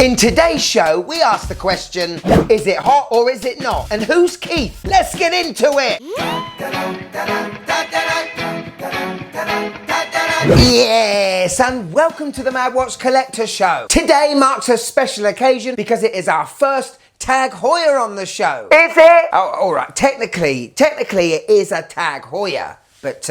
In today's show, we ask the question, is it hot or is it not? And who's Keith? Let's get into it! Yes, and welcome to the Mad Watch Collector Show. Today marks a special occasion because it is our first Tag Heuer on the show. Is it? Oh, alright, technically it is a Tag Heuer, but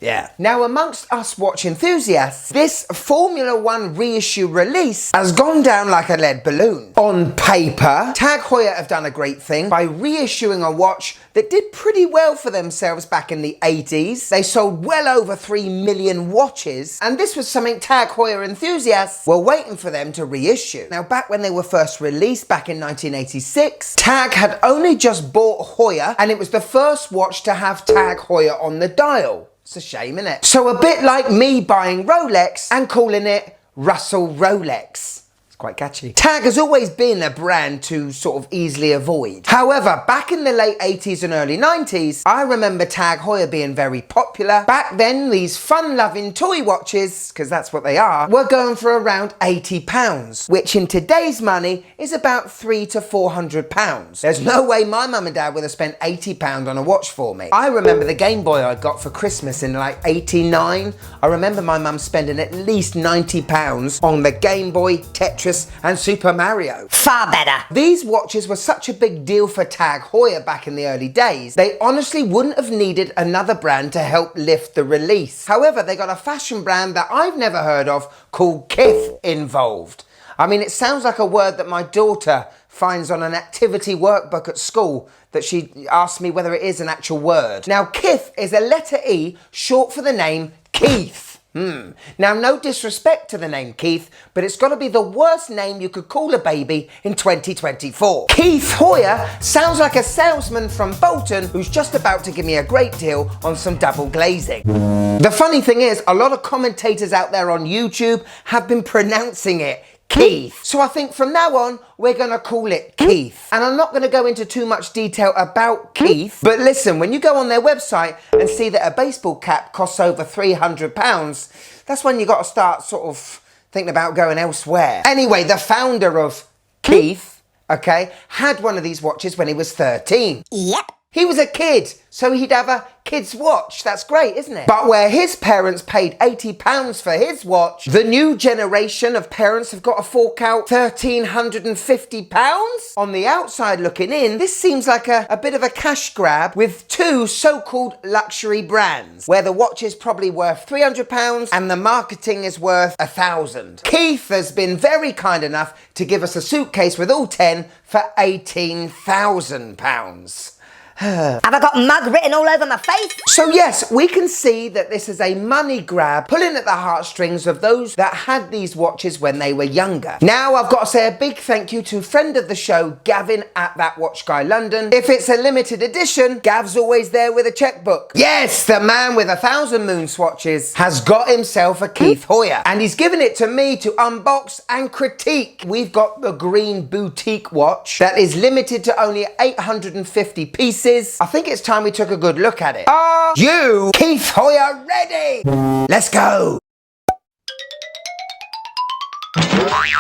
yeah. Now, amongst us watch enthusiasts, this Formula 1 reissue release has gone down like a lead balloon. On paper, Tag Heuer have done a great thing by reissuing a watch that did pretty well for themselves back in the 80s. They sold well over 3 million watches, and this was something Tag Heuer enthusiasts were waiting for them to reissue. Now, back when they were first released back in 1986, Tag had only just bought Heuer, and it was the first watch to have Tag Heuer on the dial. It's a shame, isn't it? So a bit like me buying Rolex and calling it Russell Rolex. It's quite catchy. Tag has always been a brand to sort of easily avoid. However, back in the late 80s and early 90s, I remember Tag Heuer being very popular. Back then, these fun-loving toy watches, because that's what they are, were going for around £80, which in today's money is about £300 to £400. There's no way my mum and dad would have spent £80 on a watch for me. I remember the Game Boy I got for Christmas in like '89. I remember my mum spending at least £90 on the Game Boy, Tetris, and Super Mario. Far better. These watches were such a big deal for Tag Heuer back in the early days, they honestly wouldn't have needed another brand to help lift the release. However, they got a fashion brand that I've never heard of called Kith involved. I mean, it sounds like a word that my daughter finds on an activity workbook at school that she asked me whether it is an actual word. Now, Kith is a letter E short for the name Keith. Now, no disrespect to the name Keith, but it's got to be the worst name you could call a baby in 2024. Keith Heuer sounds like a salesman from Bolton who's just about to give me a great deal on some double glazing. The funny thing is, a lot of commentators out there on YouTube have been pronouncing it Keith. So I think from now on, we're going to call it Keith. And I'm not going to go into too much detail about Keith, but listen, when you go on their website and see that a baseball cap costs over £300, that's when you got to start sort of thinking about going elsewhere. Anyway, the founder of Keith, okay, had one of these watches when he was 13. Yep. He was a kid, so he'd have a kid's watch. That's great, isn't it? But where his parents paid £80 for his watch, the new generation of parents have got to fork out £1,350? On the outside looking in, this seems like a bit of a cash grab with two so-called luxury brands, where the watch is probably worth £300 and the marketing is worth £1,000. Keith has been very kind enough to give us a suitcase with all 10 for £18,000. Have I got mug written all over my face? So yes, we can see that this is a money grab, pulling at the heartstrings of those that had these watches when they were younger. Now I've got to say a big thank you to friend of the show, Gavin at That Watch Guy London. If it's a limited edition, Gav's always there with a checkbook. Yes, the man with 1,000 moon swatches has got himself a Keith Heuer, and he's given it to me to unbox and critique. We've got the green boutique watch that is limited to only 850 pieces. I think it's time we took a good look at it. Are you, Keith Heuer, ready? Let's go.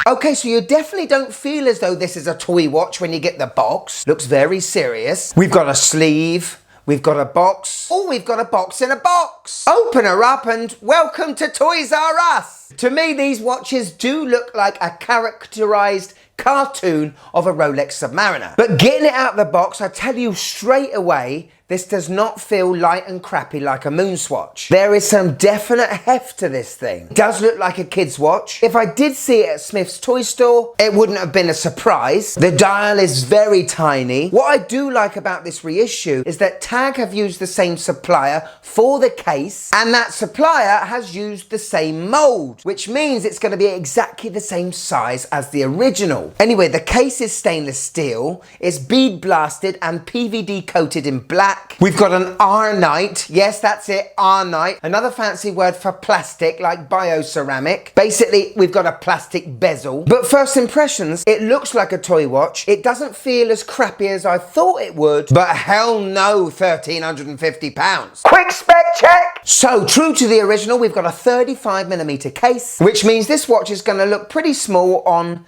Okay, so you definitely don't feel as though this is a toy watch when you get the box. Looks very serious. We've got a sleeve. We've got a box. Oh, we've got a box in a box. Open her up and welcome to Toys R Us. To me, these watches do look like a characterized cartoon of a Rolex Submariner. But getting it out of the box, I tell you straight away, this does not feel light and crappy like a moon swatch. There is some definite heft to this thing. It does look like a kid's watch. If I did see it at Smith's toy store, it wouldn't have been a surprise. The dial is very tiny. What I do like about this reissue is that Tag have used the same supplier for the case, and that supplier has used the same mold, which means it's going to be exactly the same size as the original. Anyway, the case is stainless steel. It's bead blasted and PVD coated in black. We've got an R-Night. Yes, that's it, R-Night. Another fancy word for plastic, like bioceramic. Basically, we've got a plastic bezel. But first impressions, it looks like a toy watch. It doesn't feel as crappy as I thought it would, but hell no, £1,350. Quick spec check! So, true to the original, we've got a 35mm case, which means this watch is going to look pretty small on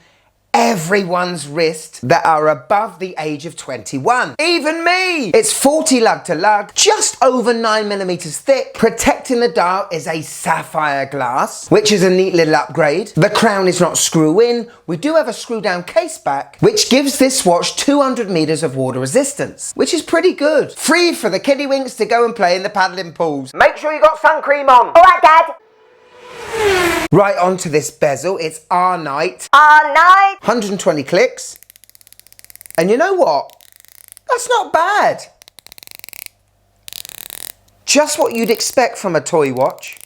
everyone's wrist that are above the age of 21. Even me! It's 40 lug to lug, just over 9mm thick. Protecting the dial is a sapphire glass, which is a neat little upgrade. The crown is not screw in. We do have a screw down case back, which gives this watch 200 meters of water resistance, which is pretty good. Free for the kiddie winks to go and play in the paddling pools. Make sure you got sun cream on. All right, Dad. Right onto this bezel, it's our night. All night. 120 clicks. And you know what? That's not bad. Just what you'd expect from a toy watch.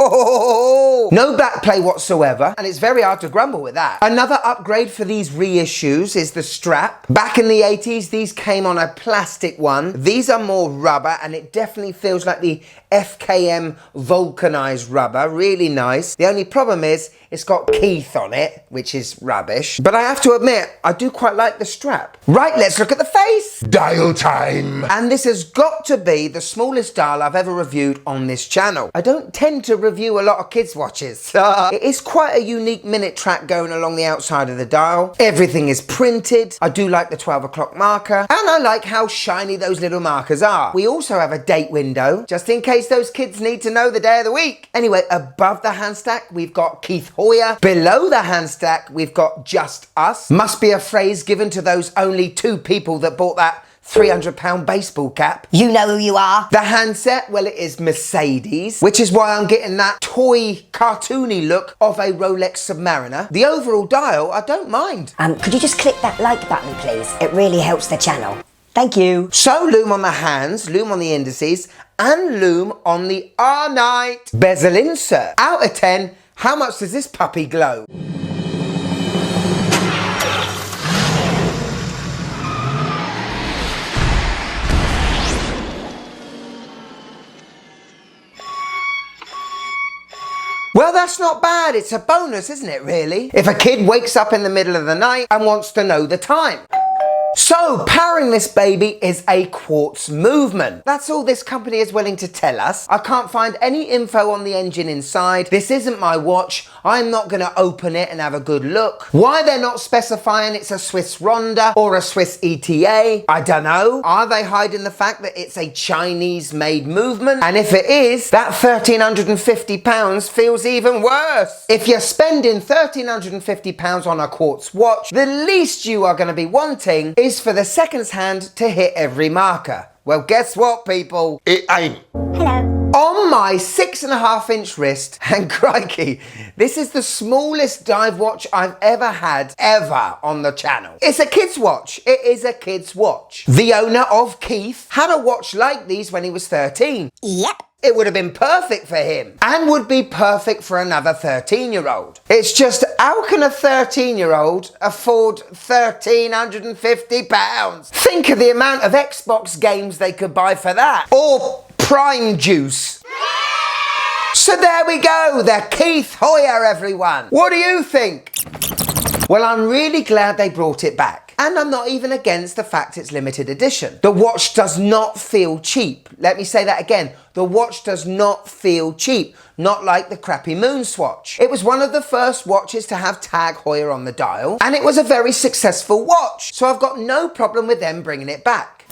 No backplay whatsoever, and it's very hard to grumble with that. Another upgrade for these reissues is the strap. Back in the 80s, these came on a plastic one. These are more rubber, and it definitely feels like the FKM vulcanized rubber. Really nice. The only problem is it's got Kith on it, which is rubbish. But I have to admit, I do quite like the strap. Right, let's look at the face. Dial time. And this has got to be the smallest dial I've ever reviewed on this channel. I don't tend to review a lot of kids' watches. It is quite a unique minute track going along the outside of the dial. Everything is printed. I do like the 12 o'clock marker, and I like how shiny those little markers are. We also have a date window, just in case those kids need to know the day of the week. Anyway, above the hand stack, we've got Keith Hoyer. Below the hand stack, we've got Just Us. Must be a phrase given to those only 2 people that bought that £300 baseball cap. You know who you are. The handset, well, it is Mercedes, which is why I'm getting that toy cartoony look of a Rolex Submariner. The overall dial, I don't mind. Could you just click that like button, please? It really helps the channel. Thank you. So lume on the hands, lume on the indices, and lume on the R-Night. Bezel insert. Out of 10, how much does this puppy glow? Well, that's not bad. It's a bonus, isn't it, really? If a kid wakes up in the middle of the night and wants to know the time. So, powering this baby is a quartz movement. That's all this company is willing to tell us. I can't find any info on the engine inside. This isn't my watch. I'm not going to open it and have a good look. Why they're not specifying it's a Swiss Ronda or a Swiss ETA, I don't know. Are they hiding the fact that it's a Chinese-made movement? And if it is, that £1,350 feels even worse. If you're spending £1,350 on a quartz watch, the least you are going to be wanting is for the seconds hand to hit every marker. Well, guess what, people? It ain't. Hello. On my 6.5-inch wrist, and crikey, this is the smallest dive watch I've ever had, ever, on the channel. It's a kid's watch. It is a kid's watch. The owner of Kith had a watch like these when he was 13. Yep. It would have been perfect for him, and would be perfect for another 13-year-old. It's just, how can a 13-year-old afford £1,350? Think of the amount of Xbox games they could buy for that. Or Prime Juice. So there we go, the Keith Hoyer, everyone. What do you think? Well, I'm really glad they brought it back. And I'm not even against the fact it's limited edition. The watch does not feel cheap. Let me say that again. The watch does not feel cheap. Not like the crappy Moon Swatch. It was one of the first watches to have Tag Heuer on the dial. And it was a very successful watch. So I've got no problem with them bringing it back.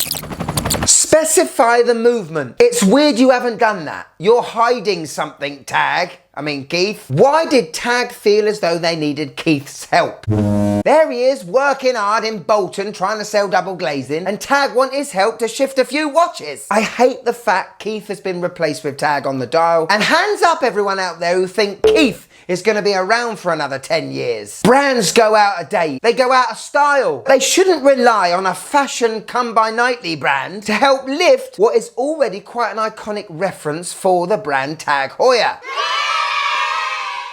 Specify the movement. It's weird you haven't done that. You're hiding something, Keith. Why did Tag feel as though they needed Keith's help? There he is, working hard in Bolton, trying to sell double glazing, and Tag want his help to shift a few watches. I hate the fact Keith has been replaced with Tag on the dial, and hands up everyone out there who think Keith is going to be around for another 10 years. Brands go out of date. They go out of style. They shouldn't rely on a fashion come-by-nightly brand to help lift what is already quite an iconic reference for the brand Tag Heuer.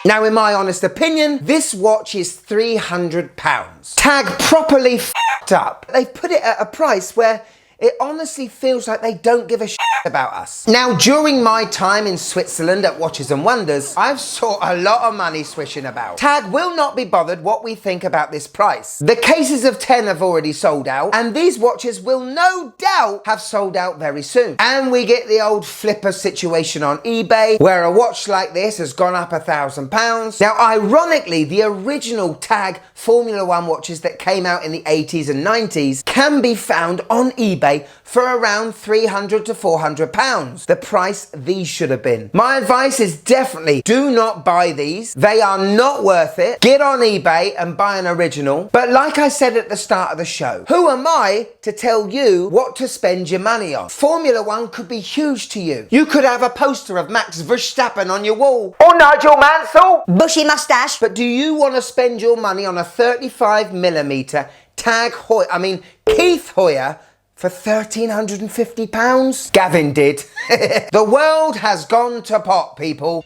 Now, in my honest opinion, this watch is £300. Tag properly f***ed up. They've put it at a price where It honestly feels like they don't give a shit about us. Now, during my time in Switzerland at Watches and Wonders, I've saw a lot of money swishing about. TAG will not be bothered what we think about this price. The cases of 10 have already sold out, and these watches will no doubt have sold out very soon. And we get the old flipper situation on eBay, where a watch like this has gone up £1,000. Now, ironically, the original TAG Formula One watches that came out in the 80s and 90s can be found on eBay for around £300 to £400, the price these should have been. My advice is definitely do not buy these. They are not worth it. Get on eBay and buy an original. But like I said at the start of the show, who am I to tell you what to spend your money on? Formula One could be huge to you. You could have a poster of Max Verstappen on your wall. Or Nigel Mansell. Bushy moustache. But do you want to spend your money on a 35mm TAG Heuer, Kith Heuer, for £1,350? Gavin did. The world has gone to pot, people.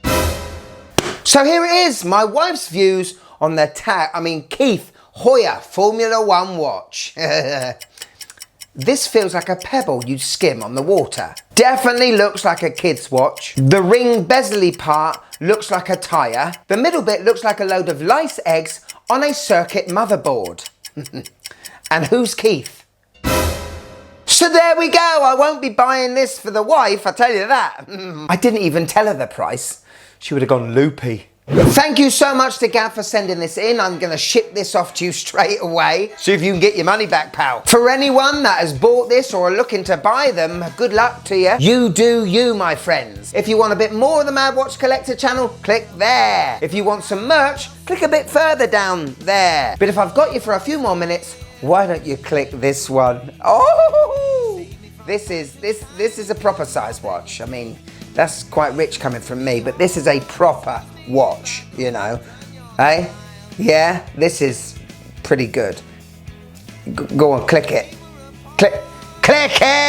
So here it is, my wife's views on the Kith Heuer Formula One watch. This feels like a pebble you'd skim on the water. Definitely looks like a kid's watch. The ring bezel-y part looks like a tyre. The middle bit looks like a load of lice eggs on a circuit motherboard. And who's Keith? So there we go, I won't be buying this for the wife, I tell you that. I didn't even tell her the price. She would have gone loopy. Thank you so much to Gav for sending this in. I'm going to ship this off to you straight away. See if you can get your money back, pal. For anyone that has bought this or are looking to buy them, good luck to you. You do you, my friends. If you want a bit more of the Mad Watch Collector channel, click there. If you want some merch, click a bit further down there. But if I've got you for a few more minutes, why don't you click this one? Oh, this is a proper size watch. That's quite rich coming from me, but this is a proper watch, you know. Hey? Yeah, this is pretty good. Go on, click it. Click it!